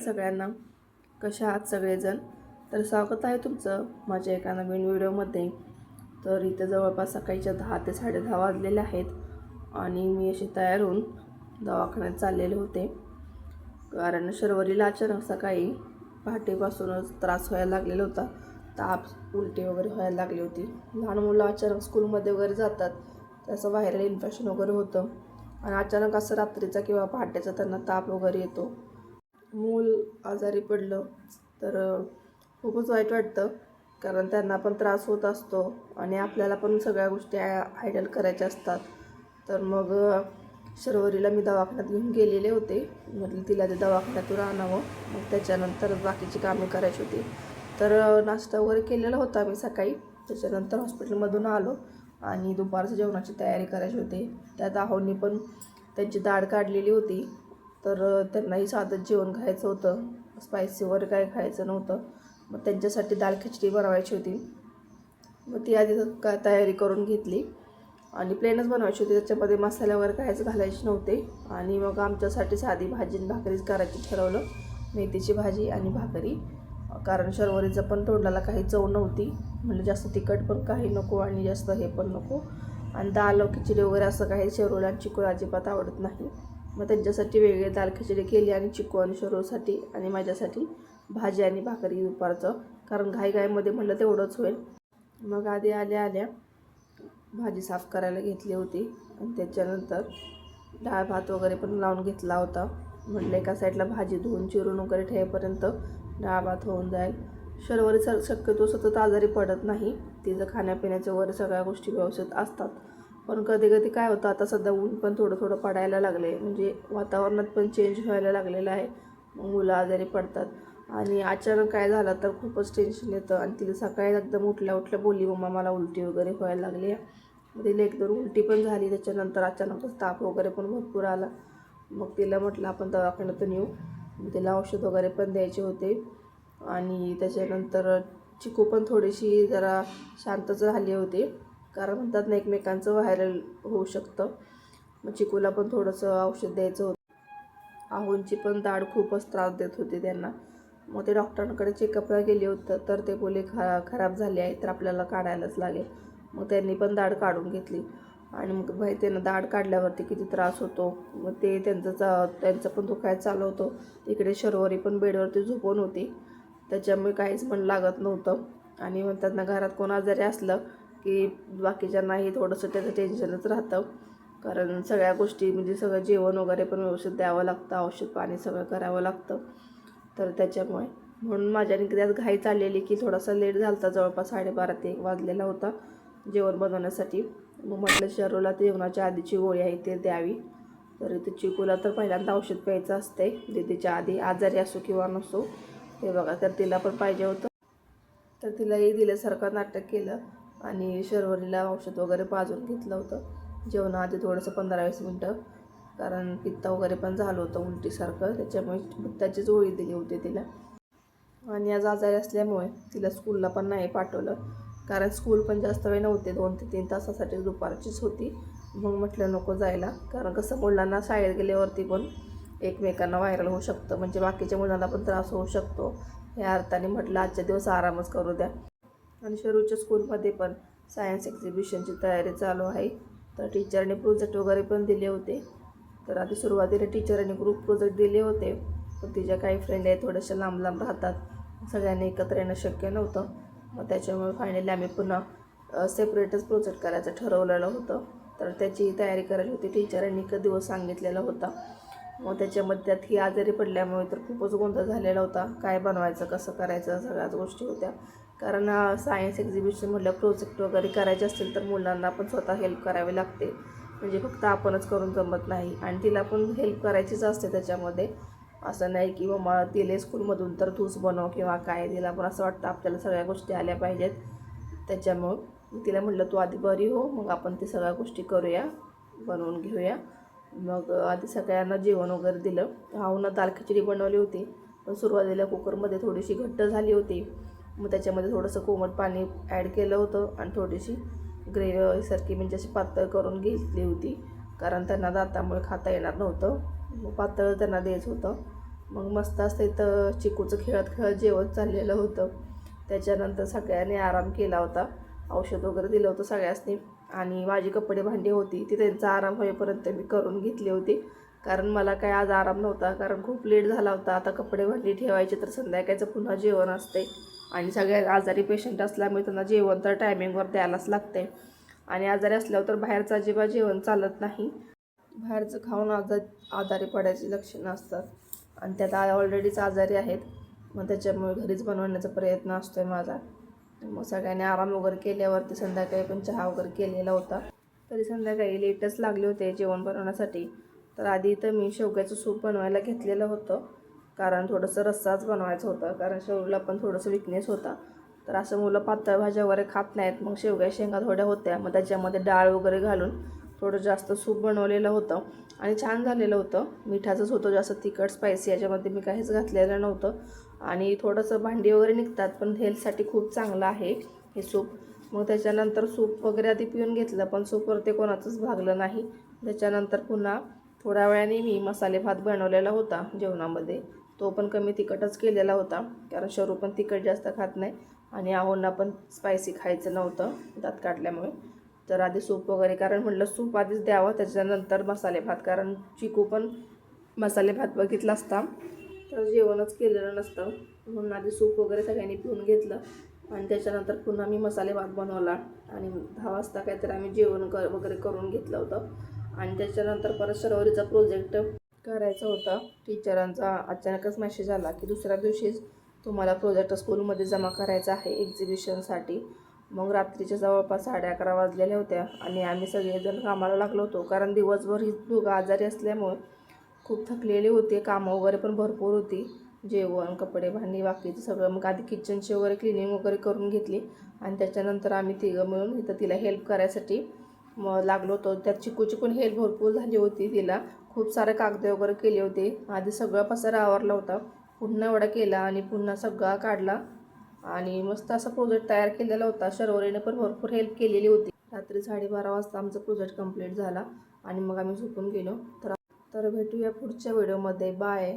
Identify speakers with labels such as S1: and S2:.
S1: सगळ्यांना. कशा आहात सगळेजण? तर स्वागत आहे तुमचं माझ्या एका नवीन व्हिडिओमध्ये. तर इथे जवळपास सकाळीच्या 10 ते 10:30 वाजलेले आहेत आणि मी अशी तयार होऊन दवाखान्यात चाललेले होते. कारण शर्वरीला अचानक सकाळी पहाटेपासूनच त्रास व्हायला लागलेला होता. ताप, उलटी वगैरे व्हायला लागली होती. लहान मुलं अचानक स्कूलमध्ये वगैरे जातात, त्याचं व्हायरल इन्फेक्शन वगैरे होतं आणि अचानक असं रात्रीचा किंवा पहाटेचा त्यांना ताप वगैरे येतो. मूल आजारी पडलं तर खूपच वाईट वाटतं, कारण त्यांना पण त्रास होत असतो आणि आपल्याला पण सगळ्या गोष्टी हँडल करायच्या असतात. तर मग शर्वरीला मी दवाखान्यात घेऊन गेलेले होते. म्हटलं तिला ते दवाखान्यातून आणावं, मग त्याच्यानंतर बाकीची कामे करायची होती. तर नाश्ता वगैरे केलेला होता मी सकाळी. त्याच्यानंतर हॉस्पिटलमधून आलो आणि दुपारच्या जेवणाची तयारी करायची होती. त्यात आहोंनी पण त्यांची दाढ काढलेली होती, तर त्यांनाही साधंच जेवण खायचं होतं, स्पायसी वगैरे काही खायचं नव्हतं. मग त्यांच्यासाठी दाल खिचडी बनवायची होती. मग ती आधी तयारी करून घेतली आणि प्लेनच बनवायची होती, त्याच्यामध्ये मसाले वगैरे काहीच घालायचे नव्हते. आणि मग आमच्यासाठी साधी भाजी आणि भाकरीच करायची ठरवलं, मेथीची भाजी आणि भाकरी. कारण शर्वरीचं पण तोंडाला काही चव नव्हती, म्हणजे जास्त तिखट पण काही नको आणि जास्त हे पण नको. आणि दाल खिचडी वगैरे असं काही शर्वरीला आणि चिकूला अजिबात आवडत नाही. मग त्यांच्यासाठी वेगळी दाल खिचडी केली आणि चिकू आणि शर्वरीसाठी आणि माझ्यासाठी भाजी आणि भाकरी दुपारचं, कारण घाईमध्ये म्हटलं तेवढंच होईल. मग आधी आल्या भाजी साफ करायला घेतली होती आणि त्याच्यानंतर डाळ भात वगैरे पण लावून घेतला होता. म्हटलं एका साईडला भाजी धुवून चिरून वगैरे ठेवेपर्यंत डाळ भात होऊन जाईल. शर्वरी शक्यतो सतत आजारी पडत नाही, तिचं खाण्यापिण्याच्या वगैरे सगळ्या गोष्टी व्यवस्थित असतात. पण कधी कधी काय होतं, आता सध्या ऊन पण थोडं पडायला लागले, म्हणजे वातावरणात पण चेंज व्हायला लागलेलं आहे. मग मुलं आजारी पडतात आणि अचानक काय झालं तर खूपच टेन्शन येतं. आणि तिला सकाळी एकदम उठल्या बोलली, मम्मा मला उलटी वगैरे व्हायला लागली आहे. मग तिला एकदम उलटी पण झाली. त्याच्यानंतर अचानकच ताप वगैरे पण भरपूर आला. मग तिला म्हटलं आपण दवाखान्यातून येऊ. तिला औषध वगैरे पण द्यायचे होते. आणि त्याच्यानंतर चिकू पण थोडीशी जरा शांतच झाली होती, कारण म्हणतात ना एकमेकांचं व्हायरल होऊ शकतं. मग चिकूला पण थोडंसं औषध द्यायचं होतं. आहोंची पण दाढ खूपच त्रास देत होती त्यांना. मग ते डॉक्टरांकडे चेकअपला गेले होतं, तर ते बोलले खराब झाली आहे, तर आपल्याला काढायलाच लागेल. मग त्यांनी पण दाढ काढून घेतली. आणि मग त्यांना दाढ काढल्यावरती किती त्रास होतो, मग ते त्यांचं पण दुखायला चालू होतं. इकडे शर्वरी पण बेडवरती झोपून होती, त्याच्यामुळे काहीच मन लागत नव्हतं. आणि म्हणतात ना घरात कोण आजारी असलं की बाकीच्यांनाही थोडंसं त्याचं टेन्शनच राहतं, कारण सगळ्या गोष्टी म्हणजे सगळं जेवण वगैरे पण व्यवस्थित द्यावं लागतं, औषध पाणी सगळं करावं लागतं. तर त्याच्यामुळे म्हणून माझ्याने त्यात घाई चाललेली की थोडासा लेट झाला होता, जवळपास 12:30 ते 1 वाजलेला होता जेवण बनवण्यासाठी. मग म्हटलं शर्वरीला जेवणाच्या आधीची गोळी आहे ते द्यावी. तर ते चिकूला तर पहिल्यांदा औषध प्यायचं असते दीदीच्या आधी, आजारी असो किंवा नसो. हे बघा, तर तिला पण पाहिजे होतं, तर तिलाही दिल्यासारखं नाटक केलं आणि शर्वरीला औषध वगैरे पाजून घेतलं होतं जेवणाआधी थोडंसं 15-20 मिनटं, कारण पित्त वगैरे पण झालं होतं उलटीसारखं, त्याच्यामुळे पित्ताचीच गोळी दिली होती तिला. आणि आज आजारी असल्यामुळे तिला स्कूलला पण नाही पाठवलं, कारण स्कूल पण जास्त वेळ नव्हते, 2 ते 3 तासासाठी दुपारचीच होती. मग म्हटलं नको जायला, कारण कसं मुलांना शाळेत गेल्यावरती पण एकमेकांना व्हायरल होऊ शकतं, म्हणजे बाकीच्या मुलांना पण त्रास होऊ शकतो. या अर्थाने म्हटलं आजच्या दिवस आरामच करू द्या. आणि शरूच्या स्कूलमध्ये पण सायन्स एक्झिबिशनची तयारी चालू आहे, तर टीचरने प्रोजेक्ट वगैरे पण दिले होते. तर आधी सुरुवातीला टीचरांनी ग्रुप प्रोजेक्ट दिले होते, पण तिच्या काही फ्रेंड आहे थोड्याशा लांब राहतात, सगळ्यांनी एकत्र येणं शक्य नव्हतं. मग त्याच्यामुळे फायनली आम्ही पुन्हा सेपरेटच प्रोजेक्ट करायचं ठरवलेलं होतं. तर त्याची तयारी करायची होती, टीचरांनी एक दिवस सांगितलेला होता. मग त्याच्यामध्ये त्यात ही आजारी पडल्यामुळे तर खूपच गोंधळ झालेला होता, काय बनवायचं कसं करायचं सगळ्याच गोष्टी होत्या. कारण सायन्स एक्झिबिशन म्हटलं प्रोजेक्ट वगैरे करायचे असतील तर मुलांना पण स्वतः हेल्प करावी लागते, म्हणजे फक्त आपणच करून जमत नाही. आणि तिला पण हेल्प करायचीच असते त्याच्यामध्ये, असं नाही की मग तिला स्कूलमधून तर तूच बनव किंवा काय, तिला पण असं वाटतं आपल्याला सगळ्या गोष्टी आल्या पाहिजेत. त्याच्यामुळं तिला म्हटलं तू आधी बरी हो, मग आपण ते सगळ्या गोष्टी करूया, बनवून घेऊया. मग आधी सगळ्यांना जेवण वगैरे दिलं. आहोंनं दाल खिचडी बनवली होती, पण सुरुवातीला कुकरमध्ये थोडीशी घट्ट झाली होती. मग त्याच्यामध्ये थोडंसं कोमट पाणी ॲड केलं होतं आणि थोडीशी ग्रेव्हीसारखी म्हणजे अशी पातळ करून घेतली होती, कारण त्यांना दातामुळे खाता येणार नव्हतं, मग पातळ त्यांना द्यायचं होतं. मग मस्त असते तर चिकूचं खेळत खेळत जेवण चाललेलं होतं. त्याच्यानंतर सगळ्यांनी आराम केला होता, औषध वगैरे दिलं होतं सगळ्यांनी. आणि माझी कपडे भांडी होती ती त्यांचा आराम होईपर्यंत मी करून घेतली होती, कारण मला काय आज आराम नव्हता, कारण खूप लेट झाला होता. आता कपडे भांडी ठेवायचे तर संध्याकाळचं पुन्हा जेवण असते आणि सगळ्या आजारी पेशंट असल्यामुळे त्यांना जेवण तर टायमिंगवर द्यायलाच लागते. आणि आजारी असल्यावर तर बाहेरचं अजिबात जेवण चालत नाही. बाहेरचं खाऊन आजारी पडायची लक्षणं असतात आणि त्यात ऑलरेडीच आजारी आहेत. मग त्याच्यामुळे घरीच बनवण्याचा प्रयत्न असतो आहे माझा. मग सगळ्यांनी आराम वगैरे केल्यावरती संध्याकाळी पण चहा वगैरे केलेला होता. तरी संध्याकाळी लेटच लागले होते जेवण बनवण्यासाठी. तर आधी इथं मी शेवग्याचं सूप बनवायला घेतलेलं होतं, कारण थोडंसं रस्साच बनवायचं होतं, कारण शेवग्याला पण थोडंसं विकनेस होता. तर असं मुलं पातळ भाज्या वगैरे खात नाहीत. मग शेवग्या शेंगा थोड्या होत्या, मग त्याच्यामध्ये डाळ वगैरे घालून थोडं जास्त सूप बनवलेलं होतं आणि छान झालेलं होतं. मिठाचंच होतं, जास्त तिखट स्पायसी याच्यामध्ये मी काहीच घातलेलं नव्हतं. आणि थोडंसं भांडी वगैरे निघतात, पण हेल्थसाठी खूप चांगलं आहे हे सूप. मग त्याच्यानंतर सूप वगैरे आधी पिऊन घेतलं, पण सूपवर ते कोणाचंच भागलं नाही. त्याच्यानंतर पुन्हा थोड्या वेळाने मी मसाले भात बनवलेला होता जेवणामध्ये. तो पण कमी तिखटच केलेला होता, कारण शरू पण तिखट जास्त खात नाही आणि आहोंना पण स्पायसी खायचं नव्हतं दात काढल्यामुळे. तर आधी सूप वगैरे, कारण म्हटलं सूप आधीच द्यावं त्याच्यानंतर मसाले भात, कारण चिकू पण मसाले भात बघितला असता तर जेवणच केलेलं नसतं. म्हणून आधी सूप वगैरे सगळ्यांनी पिऊन घेतलं आणि त्याच्यानंतर पुन्हा मी मसाले भात बनवला आणि 10 वाजता काहीतरी आम्ही जेवण वगैरे करून घेतलं होतं. आणि त्याच्यानंतर परत शर्वरीचा प्रोजेक्ट करायचा होता. टीचरांचा अचानकच मेसेज आला की दुसऱ्या दिवशीच तुम्हाला प्रोजेक्ट स्कूलमध्ये जमा करायचा आहे एक्झिबिशनसाठी. मग रात्रीच्या जवळपास 11:30 वाजलेल्या होत्या आणि आम्ही सगळेजण कामाला लागलो होतो, कारण दिवसभर ही दोघं आजारी असल्यामुळे खूप थकलेले होते. कामं वगैरे पण भरपूर होती, जेवण कपडे भांडी बाकीचं सगळं. मग आधी किचनची वगैरे क्लिनिंग वगैरे करून घेतली आणि त्याच्यानंतर आम्ही तिघं मिळून इथं तिला हेल्प करायसाठी मग लागलो होतो. त्यात चिकूची पण हेल्प भरपूर झाली होती. तिला खूप सारे कागद वगैरे केले होते. आधी सगळं पसारा आवरला होता, पुन्हा एवढा केला आणि पुन्हा सगळा काढला आणि मस्त असा प्रोजेक्ट तयार केलेला होता. शर्वरीने पण भरपूर हेल्प केलेली होती. रात्री 12:30 वाजता आमचा प्रोजेक्ट कंप्लीट झाला आणि मग आम्ही झोपून गेलो. तर भेटूया पुढच्या व्हिडिओमध्ये. बाय.